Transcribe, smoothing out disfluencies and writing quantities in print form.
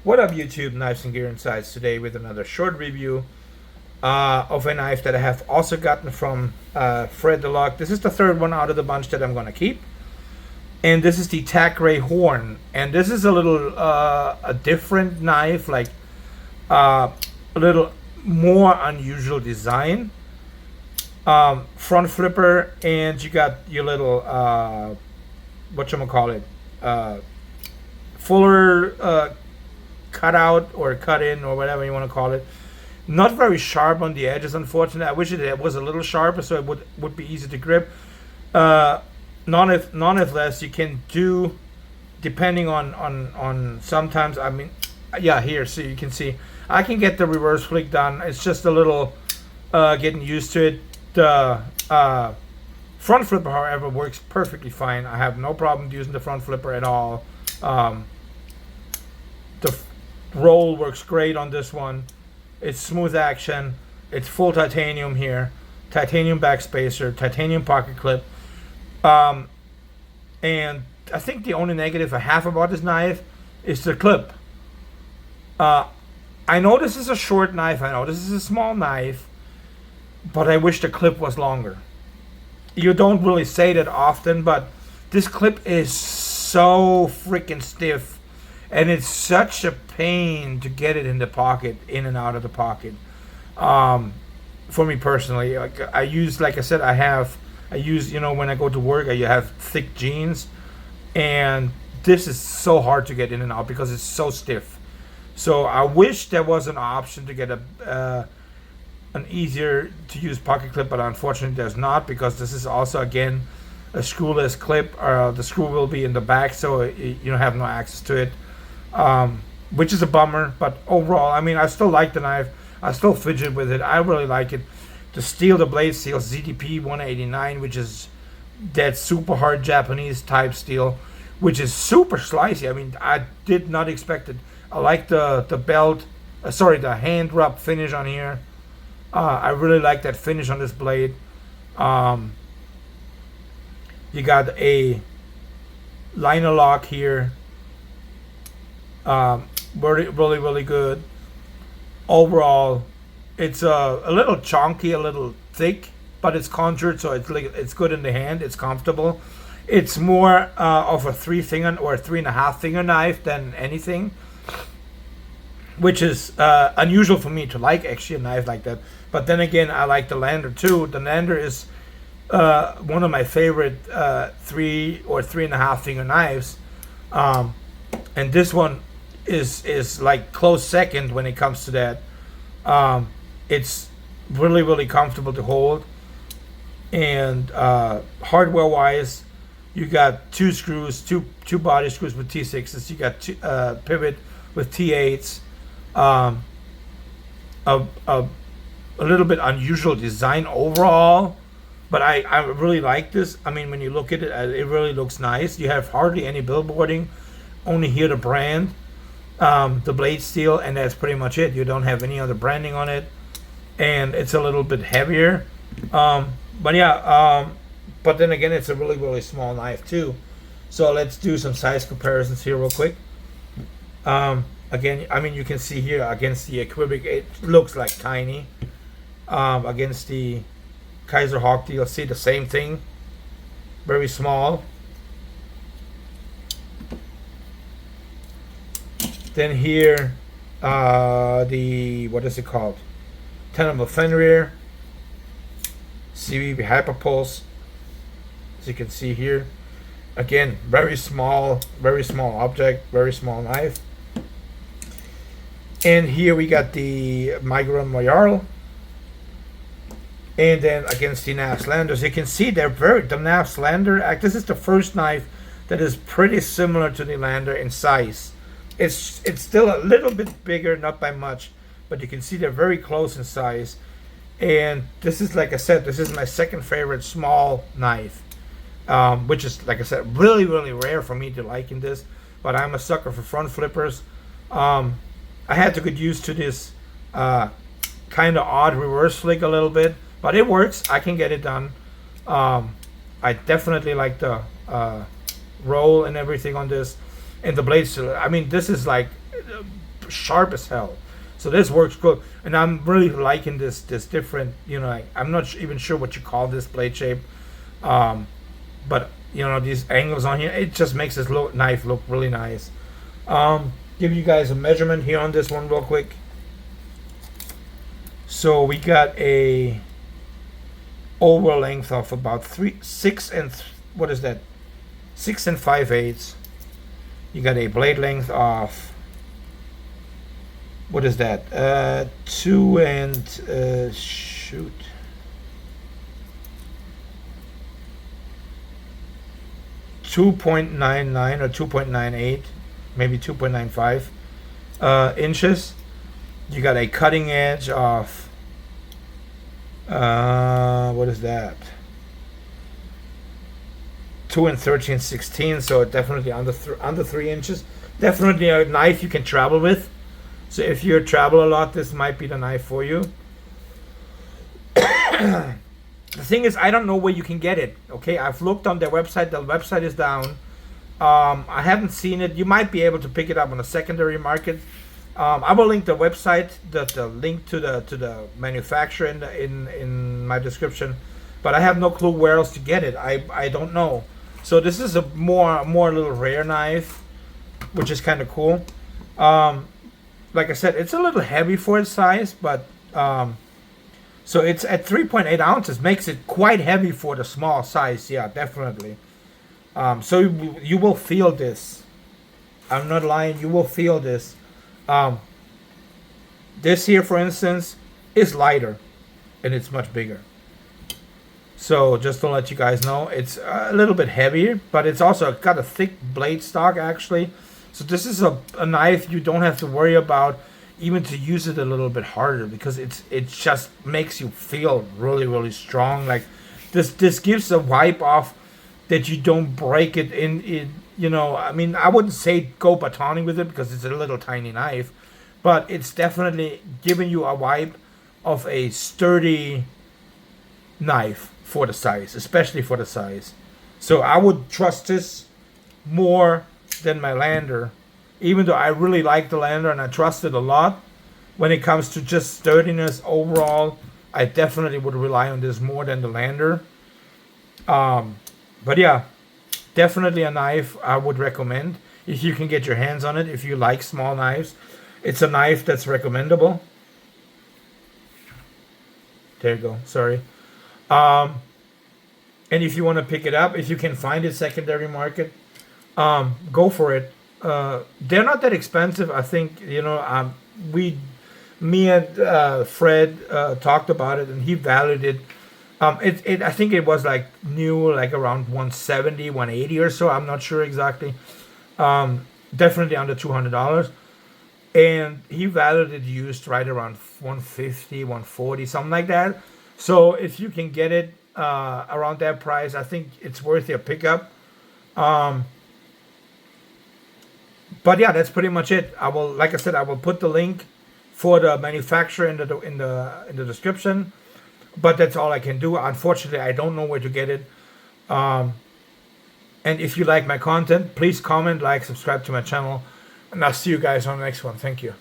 What up, YouTube? Knives and Gear Insights today with another short review of a knife that I have also gotten from Fred the Lock. This is the third one out of the bunch that I'm going to keep. And this is the TacRay Horn. And this is a little a different knife, like a little more unusual design. Front flipper, and you got your little, whatchamacallit, fuller cut out or cut in or whatever you want to call it. Not very sharp on the edges, unfortunately. I wish it was a little sharper so it would be easy to grip. Nonetheless, you can do, depending on sometimes, I mean, yeah, here, so you can see I can get the reverse flick done. It's just a little getting used to it. The front flipper, however, works perfectly fine. I have no problem using the front flipper at all. The roll works great on this one. It's smooth action. It's full titanium here, titanium backspacer, titanium pocket clip. And I think the only negative I have about this knife is the clip. I know this is a short knife. I know this is a small knife, but I wish the clip was longer. You don't really say that often, but this clip is so freaking stiff. And it's such a pain to get it in the pocket, in and out of the pocket. For me personally, like I use, like I said, I use, you know, when I go to work, I have thick jeans, and this is so hard to get in and out because it's so stiff. So I wish there was an option to get an easier to use pocket clip, but unfortunately there's not, because this is also, again, a screwless clip. The screw will be in the back, so you don't have no access to it. Which is a bummer, but overall, I mean, I still like the knife. I still fidget with it. I really like it. The blade steel, ZDP 189, which is that super hard Japanese type steel, which is super slicey. I mean, I did not expect it. I like the belt, the hand rub finish on here. I really like that finish on this blade. You got a liner lock here. Really good. Overall, it's a little chunky, a little thick, but it's contoured, so it's good in the hand. It's comfortable. It's more of a 3-finger or 3.5-finger knife than anything, which is unusual for me to like actually a knife like that. But then again, I like the Lander too. The Lander is one of my favorite 3 or 3.5-finger knives, and this one is like close second when it comes to that. It's really comfortable to hold, and hardware wise, you got two screws, two body screws with T6s. You got pivot with T8s. A little bit unusual design overall, but I really like this. I mean, when you look at it, it really looks nice. You have hardly any billboarding, only here the brand, the blade steel, and that's pretty much it. You don't have any other branding on it, and it's a little bit heavier. But yeah, but then again, it's a really small knife too. So let's do some size comparisons here real quick. Again, I mean, you can see here against the Equibic, it looks like tiny. Against the Kaiser Hawk, you'll see the same thing, very small. Then here, the, what is it called? Tenement Fenrir, CVB Hyperpulse, as you can see here. Again, very small object, very small knife. And here we got the Migron Royale. And then against the Navs Lander, as you can see, the Navs Lander, this is the first knife that is pretty similar to the Lander in size. It's still a little bit bigger, not by much, but you can see they're very close in size. And this is, like I said, this is my second favorite small knife, which is, like I said, really rare for me to like in this. But I'm a sucker for front flippers. I had to get used to this kind of odd reverse flick a little bit, but it works. I can get it done. I definitely like the roll and everything on this. And the blade still, I mean, this is like sharp as hell. So this works good, and I'm really liking this different. I'm not even sure what you call this blade shape, but these angles on here, it just makes this knife look really nice. Give you guys a measurement here on this one real quick. So we got a overall length of about 6 and 5/8. You got a blade length of, what is that? 2 and 2.99 or 2.98, maybe 2.95 inches. You got a cutting edge of what is that? 2 and 13/16, so definitely under 3 inches. Definitely a knife you can travel with. So if you travel a lot, this might be the knife for you. The thing is, I don't know where you can get it. Okay, I've looked on their website. The website is down. I haven't seen it. You might be able to pick it up on a secondary market. I will link the website, the link to the manufacturer in my description. But I have no clue where else to get it. I don't know. So this is a more little rare knife, which is kind of cool. Like I said, it's a little heavy for its size, but so it's at 3.8 ounces, makes it quite heavy for the small size. Yeah, definitely. So you will feel this. I'm not lying. You will feel this. This here, for instance, is lighter, and it's much bigger. So just to let you guys know, it's a little bit heavier, but it's also got a thick blade stock actually. So this is a knife you don't have to worry about even to use it a little bit harder, because it just makes you feel really, really strong. Like this gives a wipe off that you don't break it in. I mean, I wouldn't say go batoning with it because it's a little tiny knife, but it's definitely giving you a wipe of a sturdy knife for the size, especially for the size. So I would trust this more than my Lander, even though I really like the Lander and I trust it a lot. When it comes to just sturdiness overall, I definitely would rely on this more than the Lander. But yeah, definitely a knife I would recommend if you can get your hands on it. If you like small knives, it's a knife that's recommendable. There you go. Sorry. And if you want to pick it up, if you can find it secondary market, go for it. They're not that expensive. I think, me and Fred talked about it, and he valued it. I think it was like new, like around 170, 180 or so. I'm not sure exactly. Definitely under $200. And he valued it used right around 150, 140, something like that. So if you can get it around that price, I think it's worth your pickup. But yeah, that's pretty much it. Like I said, I will put the link for the manufacturer in the description. But that's all I can do. Unfortunately, I don't know where to get it. And if you like my content, please comment, like, subscribe to my channel, and I'll see you guys on the next one. Thank you.